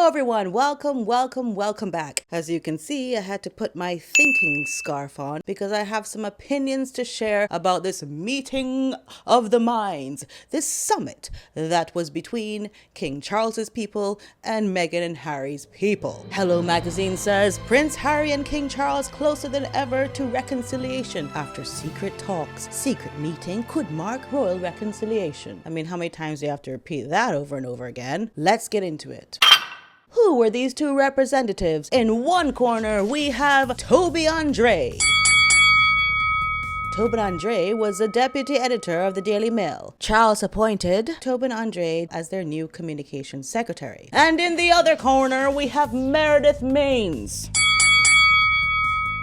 everyone, welcome back. As you can see, I had to put my thinking scarf on because I have some opinions to share about this meeting of the minds, this summit that was between King Charles's people and Meghan and Harry's people. Hello Magazine says, Prince Harry and King Charles closer than ever to reconciliation after secret talks. Secret meeting could mark royal reconciliation. I mean, how many times do you have to repeat that over and over again? Let's get into it. Who were these two representatives? In one corner, we have Toby Andre. Tobin Andre was the deputy editor of the Daily Mail. Charles appointed Tobin Andre as their new communications secretary. And in the other corner, we have Meredith Maines.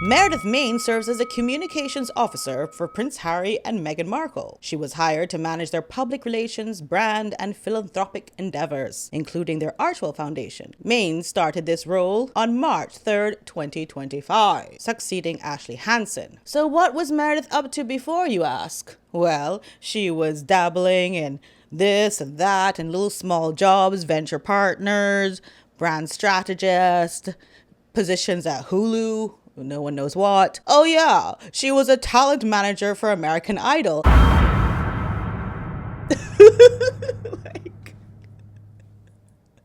Meredith Maines serves as a communications officer for Prince Harry and Meghan Markle. She was hired to manage their public relations, brand, and philanthropic endeavors, including their Archwell Foundation. Maines started this role on March 3rd, 2025, succeeding Ashley Hansen. So what was Meredith up to before, you ask? Well, she was dabbling in this and that and little small jobs, venture partners, brand strategist, positions at Hulu, no one knows what. Oh yeah, she was a talent manager for American Idol.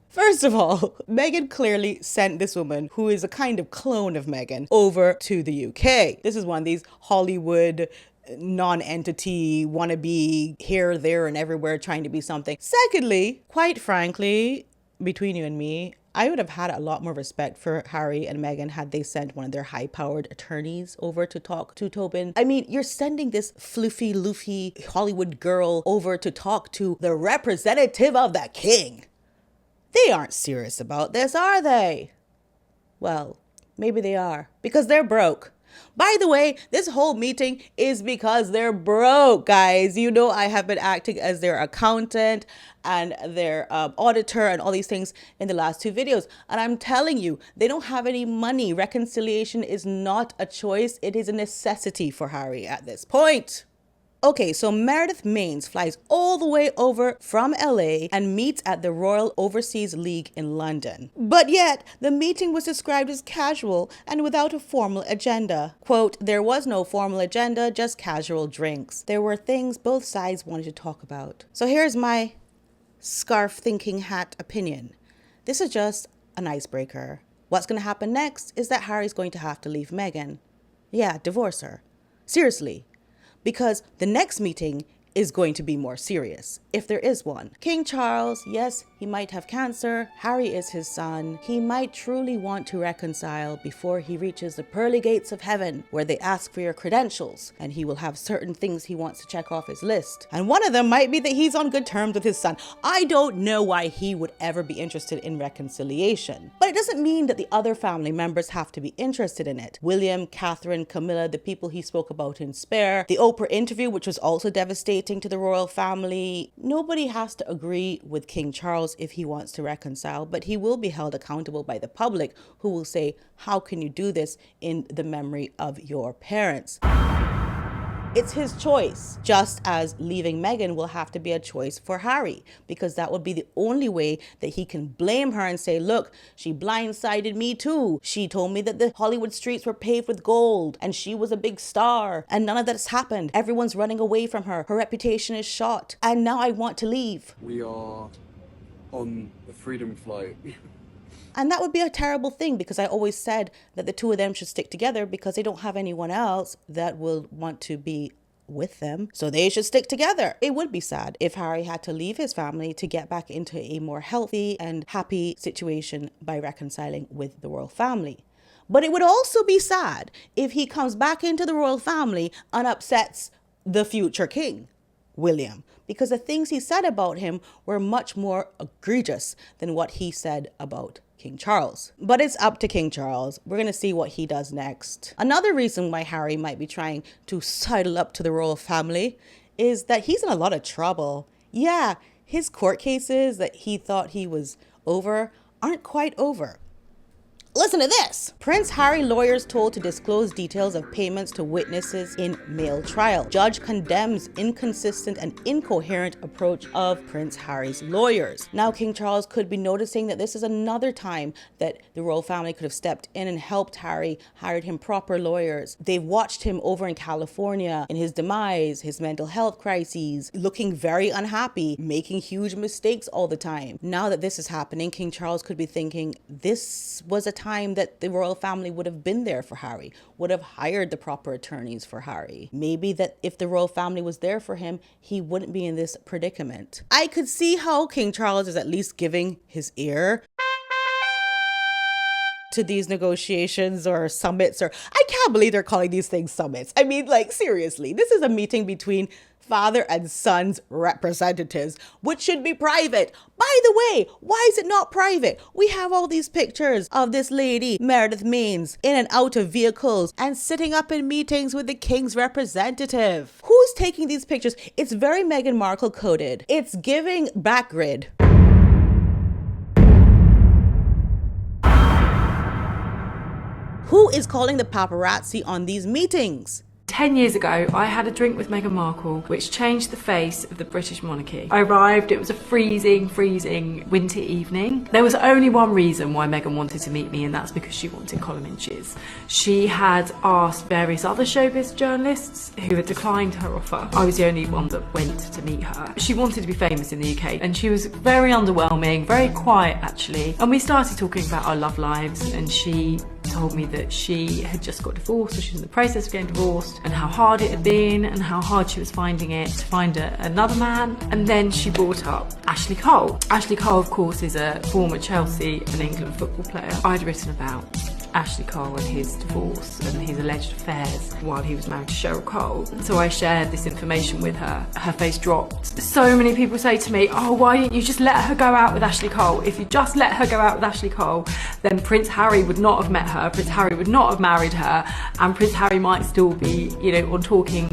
First of all, Meghan clearly sent this woman, who is a kind of clone of Meghan, over to the UK. This is one of these Hollywood non-entity, wannabe here, there, and everywhere trying to be something. Secondly, quite frankly, between you and me, I would have had a lot more respect for Harry and Meghan had they sent one of their high-powered attorneys over to talk to Tobin. I mean, you're sending this floofy, loofy Hollywood girl over to talk to the representative of the king. They aren't serious about this, are they? Well, maybe they are, because they're broke. By the way, this whole meeting is because they're broke, guys. You know, I have been acting as their accountant and their auditor and all these things in the last two videos. And I'm telling you, they don't have any money. Reconciliation is not a choice. It is a necessity for Harry at this point. Okay, so Meredith Maines flies all the way over from LA and meets at the Royal Overseas League in London. But yet, the meeting was described as casual and without a formal agenda. Quote, there was no formal agenda, just casual drinks. There were things both sides wanted to talk about. So here's my scarf thinking hat opinion. This is just an icebreaker. What's going to happen next is that Harry's going to have to leave Meghan. Yeah, divorce her. Seriously. Because the next meeting is going to be more serious, if there is one. King Charles, yes, he might have cancer. Harry is his son. He might truly want to reconcile before he reaches the pearly gates of heaven, where they ask for your credentials, and he will have certain things he wants to check off his list. And one of them might be that he's on good terms with his son. I don't know why he would ever be interested in reconciliation. But it doesn't mean that the other family members have to be interested in it. William, Catherine, Camilla, the people he spoke about in Spare, the Oprah interview, which was also devastating to the royal family. Nobody has to agree with King Charles if he wants to reconcile, but he will be held accountable by the public, who will say, how can you do this in the memory of your parents? It's his choice, just as leaving Meghan will have to be a choice for Harry, because that would be the only way that he can blame her and say, look, she blindsided me too. She told me that the Hollywood streets were paved with gold and she was a big star and none of that's happened. Everyone's running away from her. Her reputation is shot and now I want to leave. We are on the freedom flight. And that would be a terrible thing, because I always said that the two of them should stick together because they don't have anyone else that will want to be with them. So they should stick together. It would be sad if Harry had to leave his family to get back into a more healthy and happy situation by reconciling with the royal family. But it would also be sad if he comes back into the royal family and upsets the future king, William, because the things he said about him were much more egregious than what he said about King Charles. But it's up to King Charles. We're going to see what he does next. Another reason why Harry might be trying to sidle up to the royal family is that he's in a lot of trouble. Yeah, his court cases that he thought he was over aren't quite over. Listen to this. Prince Harry lawyers told to disclose details of payments to witnesses in male trial. Judge condemns inconsistent and incoherent approach of Prince Harry's lawyers. Now King Charles could be noticing that this is another time that the royal family could have stepped in and helped Harry, hired him proper lawyers. They've watched him over in California in his demise, his mental health crises, looking very unhappy, making huge mistakes all the time. Now that this is happening, King Charles could be thinking this was a time that the royal family would have been there for Harry, would have hired the proper attorneys for Harry. Maybe that if the royal family was there for him, he wouldn't be in this predicament. I could see how King Charles is at least giving his ear to these negotiations or summits, or I can't believe they're calling these things summits. I mean, like, seriously, this is a meeting between father and son's representatives, which should be private. By the way, why is it not private? We have all these pictures of this lady, Meredith Maines, in and out of vehicles and sitting up in meetings with the king's representative. Who's taking these pictures? It's very Meghan Markle coded. It's giving backgrid. Who is calling the paparazzi on these meetings? 10 years ago, I had a drink with Meghan Markle, which changed the face of the British monarchy. I arrived, it was a freezing winter evening. There was only one reason why Meghan wanted to meet me, and that's because she wanted column inches. She had asked various other showbiz journalists who had declined her offer. I was the only one that went to meet her. She wanted to be famous in the UK, and she was very underwhelming, very quiet actually. And we started talking about our love lives, and she told me that she had just got divorced, or she was in the process of getting divorced, and how hard it had been and how hard she was finding it to find another man. And then she brought up Ashley Cole. Ashley Cole, of course, is a former Chelsea and England football player. I'd written about Ashley Cole and his divorce and his alleged affairs while he was married to Cheryl Cole. So I shared this information with her. Her face dropped. So many people say to me, oh, why didn't you just let her go out with Ashley Cole? If you just let her go out with Ashley Cole, then Prince Harry would not have met her, Prince Harry would not have married her, and Prince Harry might still be, you know, on talking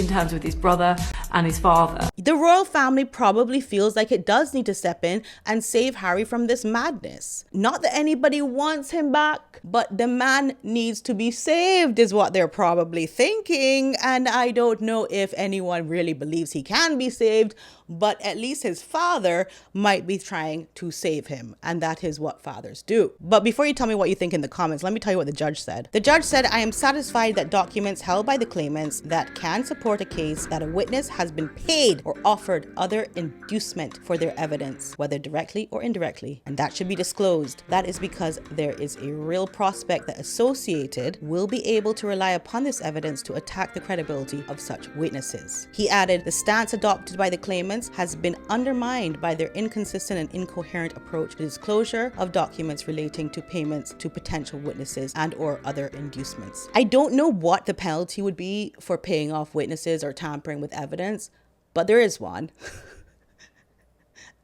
terms with his brother and his father. The royal family probably feels like it does need to step in and save Harry from this madness. Not that anybody wants him back, but the man needs to be saved is what they're probably thinking. And I don't know if anyone really believes he can be saved, but at least his father might be trying to save him. And that is what fathers do. But before you tell me what you think in the comments, let me tell you what the judge said. The judge said, I am satisfied that documents held by the claimants that can support a case that a witness has been paid or offered other inducement for their evidence, whether directly or indirectly, and that should be disclosed. That is because there is a real prospect that associated will be able to rely upon this evidence to attack the credibility of such witnesses. He added, the stance adopted by the claimants has been undermined by their inconsistent and incoherent approach to disclosure of documents relating to payments to potential witnesses and or other inducements. I don't know what the penalty would be for paying off witnesses or tampering with evidence, but there is one.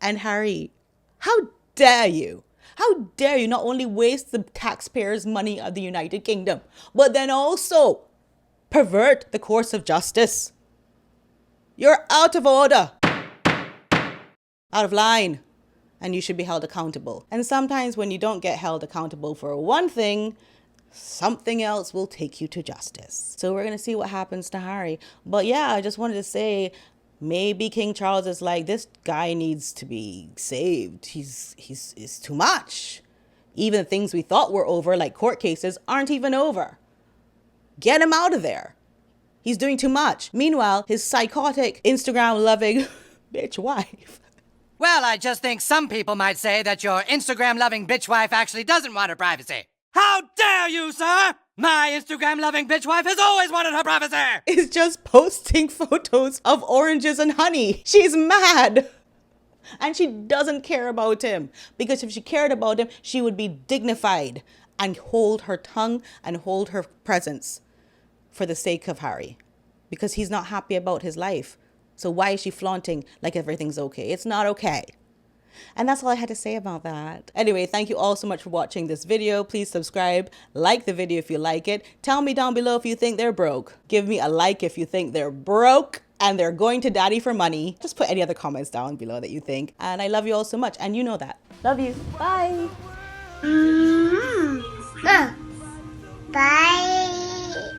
And Harry, how dare you? How dare you not only waste the taxpayers' money of the United Kingdom, but then also pervert the course of justice? You're out of order, out of line, and you should be held accountable. And sometimes when you don't get held accountable for one thing, something else will take you to justice. So we're going to see what happens to Harry. But yeah, I just wanted to say, maybe King Charles is like, this guy needs to be saved. He's too much. Even things we thought were over, like court cases, aren't even over. Get him out of there. He's doing too much. Meanwhile, his psychotic, Instagram-loving bitch wife. Well, I just think some people might say that your Instagram-loving bitch wife actually doesn't want her privacy. How dare you, sir? My Instagram-loving bitch wife has always wanted her privacy. Is just posting photos of oranges and honey. She's mad. And she doesn't care about him. Because if she cared about him, she would be dignified and hold her tongue and hold her presence for the sake of Harry. Because he's not happy about his life. So why is she flaunting like everything's okay? It's not okay. And that's all I had to say about that. Anyway, thank you all so much for watching this video. Please subscribe, like the video if you like it. Tell me down below if you think they're broke. Give me a like if you think they're broke and they're going to daddy for money. Just put any other comments down below that you think. And I love you all so much. And you know that. Love you. Bye. Mom, bye.